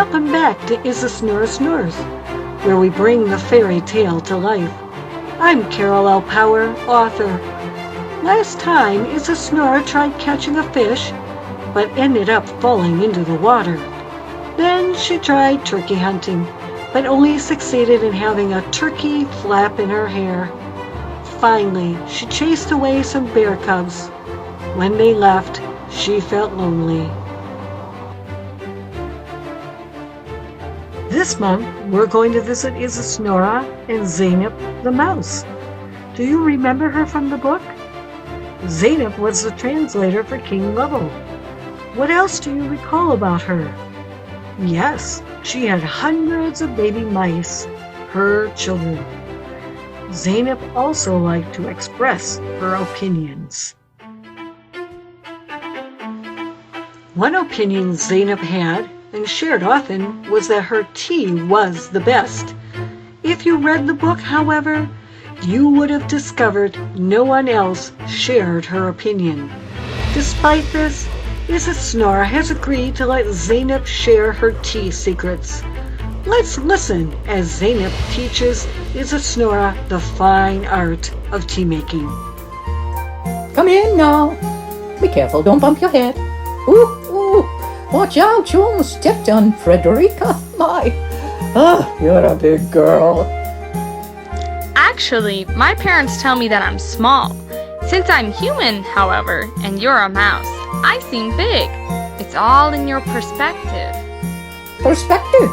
Welcome back to Isasnora Snores, where we bring the fairy tale to life. I'm Carol L. Power, author. Last time, Isasnora tried catching a fish, but ended up falling into the water. Then she tried turkey hunting, but only succeeded in having a turkey flap in her hair. Finally, she chased away some bear cubs. When they left, she felt lonely. This month, we're going to visit Isasnora and Zeynip the mouse. Do you remember her from the book? Zeynip was the translator for King Lovell. What else do you recall about her? Yes, she had hundreds of baby mice, her children. Zeynip also liked to express her opinions. One opinion Zeynip had, and shared often, was that her tea was the best. If you read the book, however, you would have discovered no one else shared her opinion. Despite this, Isasnora has agreed to let Zeynip share her tea secrets. Let's listen as Zeynip teaches Isasnora the fine art of tea making. Come in now. Be careful, don't bump your head. Ooh. Watch out, you almost stepped on Frederica. You're a big girl. Actually, my parents tell me that I'm small. Since I'm human, however, and you're a mouse, I seem big. It's all in your perspective. Perspective.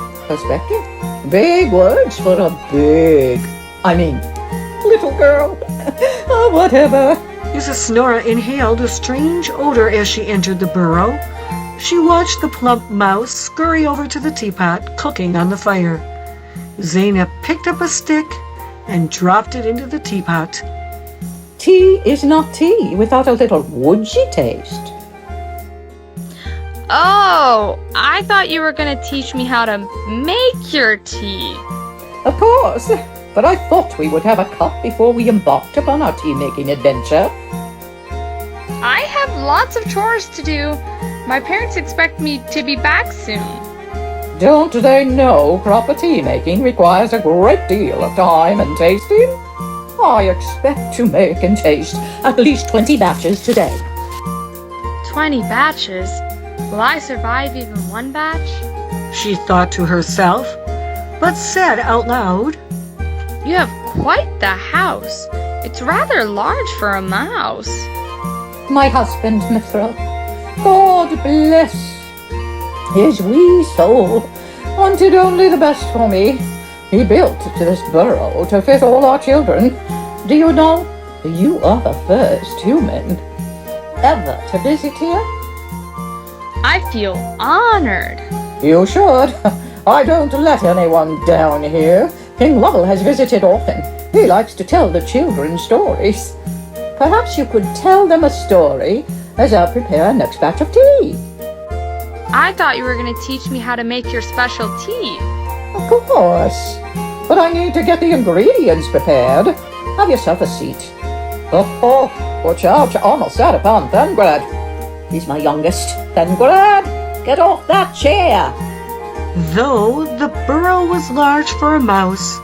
Big words for a little girl. Whatever. Isasnora inhaled a strange odor as she entered the burrow. She watched the plump mouse scurry over to the teapot cooking on the fire. Zeynip picked up a stick and dropped it into the teapot. Tea is not tea without a little woodsy taste. Oh, I thought you were going to teach me how to make your tea. Of course, but I thought we would have a cup before we embarked upon our tea-making adventure. I have lots of chores to do. My parents expect me to be back soon. Don't they know proper tea-making requires a great deal of time and tasting? I expect to make and taste at least 20 batches today. 20 batches? Will I survive even one batch? She thought to herself, but said out loud, You have quite the house. It's rather large for a mouse. My husband, Mithra, God bless his wee soul, wanted only the best for me. He built this burrow to fit all our children. Do you know, you are the first human ever to visit here? I feel honored. You should. I don't let anyone down here. King Lovell has visited often. He likes to tell the children stories. Perhaps you could tell them a story as I prepare our next batch of tea. I thought you were going to teach me how to make your special tea. Of course. But I need to get the ingredients prepared. Have yourself a seat. Oh, watch out, you're almost out upon Thungrad. He's my youngest. Thungrad, get off that chair. Though the burrow was large for a mouse,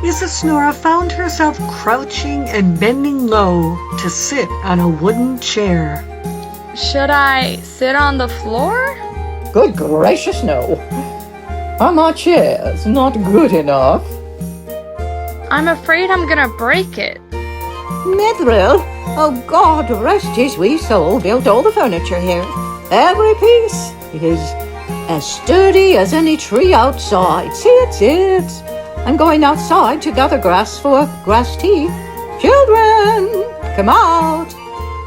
Isasnora found herself crouching and bending low to sit on a wooden chair. Should I sit on the floor? Good gracious, no. Are my chairs not good enough? I'm afraid I'm gonna break it. Mithril, oh God rest his wee soul, built all the furniture here. Every piece is as sturdy as any tree outside. Sit. I'm going outside to gather grass for grass tea. Children, come out.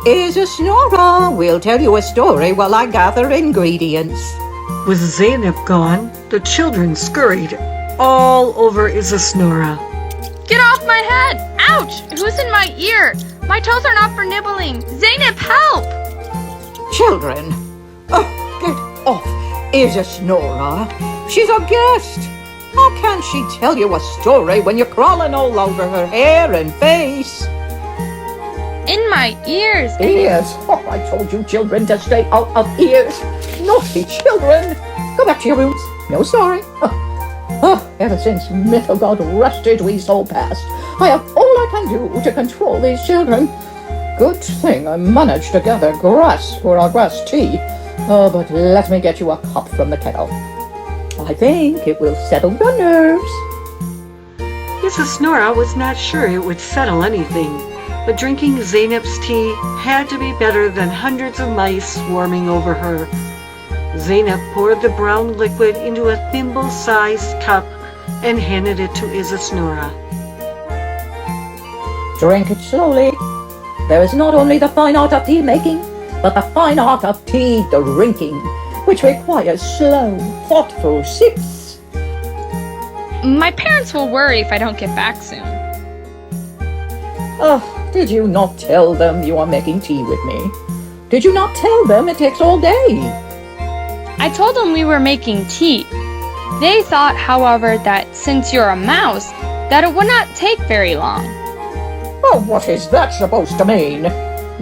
Isasnora will tell you a story while I gather ingredients. With Zeynip gone, the children scurried all over Isasnora. Get off my head! Ouch! Who's in my ear? My toes are not for nibbling. Zeynip, help! Children, get off Isasnora. She's a guest. How can she tell you a story when you're crawling all over her hair and face? In my ears. Ears? Oh, I told you children to stay out of ears. Naughty children. Go back to your rooms. no sorry. Ever since Mytho God rest his wee soul passed, I have all I can do to control these children. Good thing I managed to gather grass for our grass tea. Oh, but let me get you a cup from the kettle. I think it will settle your nerves. Isasnora was not sure it would settle anything, but drinking Zeynip's tea had to be better than hundreds of mice swarming over her. Zeynip poured the brown liquid into a thimble-sized cup and handed it to Isasnora. Drink it slowly. There is not only the fine art of tea making, but the fine art of tea drinking, which requires slow, thoughtful sips. My parents will worry if I don't get back soon. Oh, did you not tell them you are making tea with me? Did you not tell them it takes all day? I told them we were making tea. They thought, however, that since you're a mouse, that it would not take very long. Oh, what is that supposed to mean?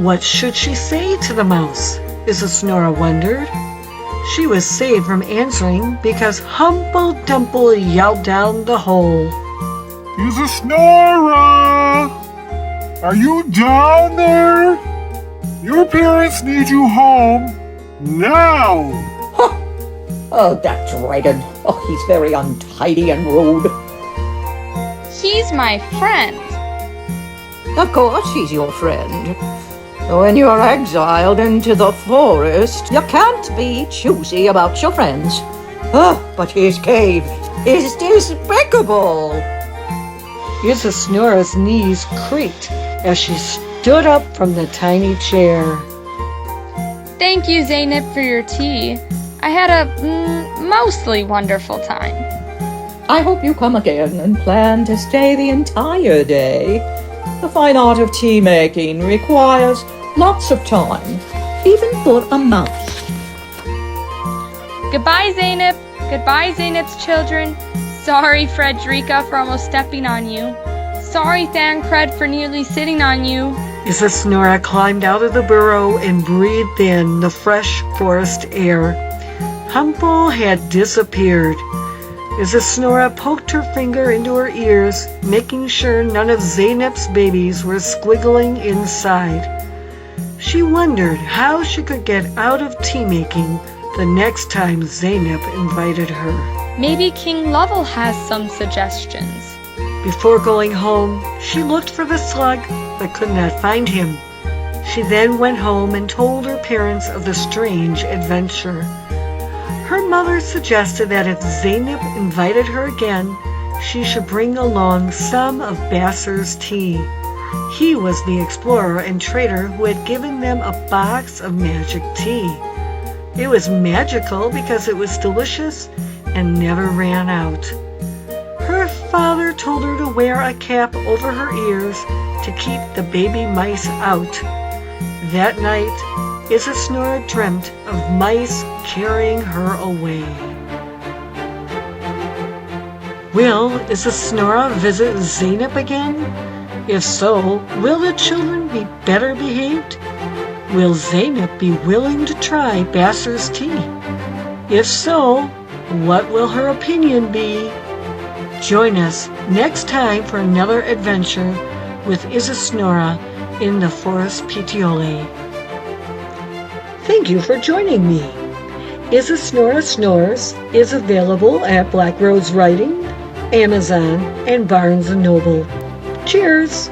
What should she say to the mouse? Isasnora wondered. She was saved from answering because Humble Dumple yelled down the hole. Isasnora! Are you down there? Your parents need you home now! Oh, that dragon. Oh, he's very untidy and rude. He's my friend. Of course he's your friend. When you're exiled into the forest, you can't be choosy about your friends. Oh, but his cave is despicable. Isasnora's knees creaked as she stood up from the tiny chair. Thank you, Zeynip, for your tea. I had a mostly wonderful time. I hope you come again and plan to stay the entire day. The fine art of tea making requires lots of time, even for a mouse. Goodbye, Zeynip. Goodbye, Zeynip's children. Sorry, Frederica, for almost stepping on you. Sorry, Thancred, for nearly sitting on you. Isasnora climbed out of the burrow and breathed in the fresh forest air. Humble had disappeared. Isasnora poked her finger into her ears, making sure none of Zeynip's babies were squiggling inside. She wondered how she could get out of tea-making the next time Zeynip invited her. Maybe King Lovell has some suggestions. Before going home, she looked for the slug but could not find him. She then went home and told her parents of the strange adventure. Her mother suggested that if Zeynip invited her again, she should bring along some of Basser's tea. He was the explorer and trader who had given them a box of magic tea. It was magical because it was delicious and never ran out. Her father told her to wear a cap over her ears to keep the baby mice out. That night, Isasnora dreamt of mice carrying her away. Will Isasnora visit Zeynip again? If so, will the children be better behaved? Will Zeynip be willing to try Basser's tea? If so, what will her opinion be? Join us next time for another adventure with Isasnora in the Forest Petiole. Thank you for joining me. Isasnora Snores is available at Black Rose Writing, Amazon, and Barnes & Noble. Cheers!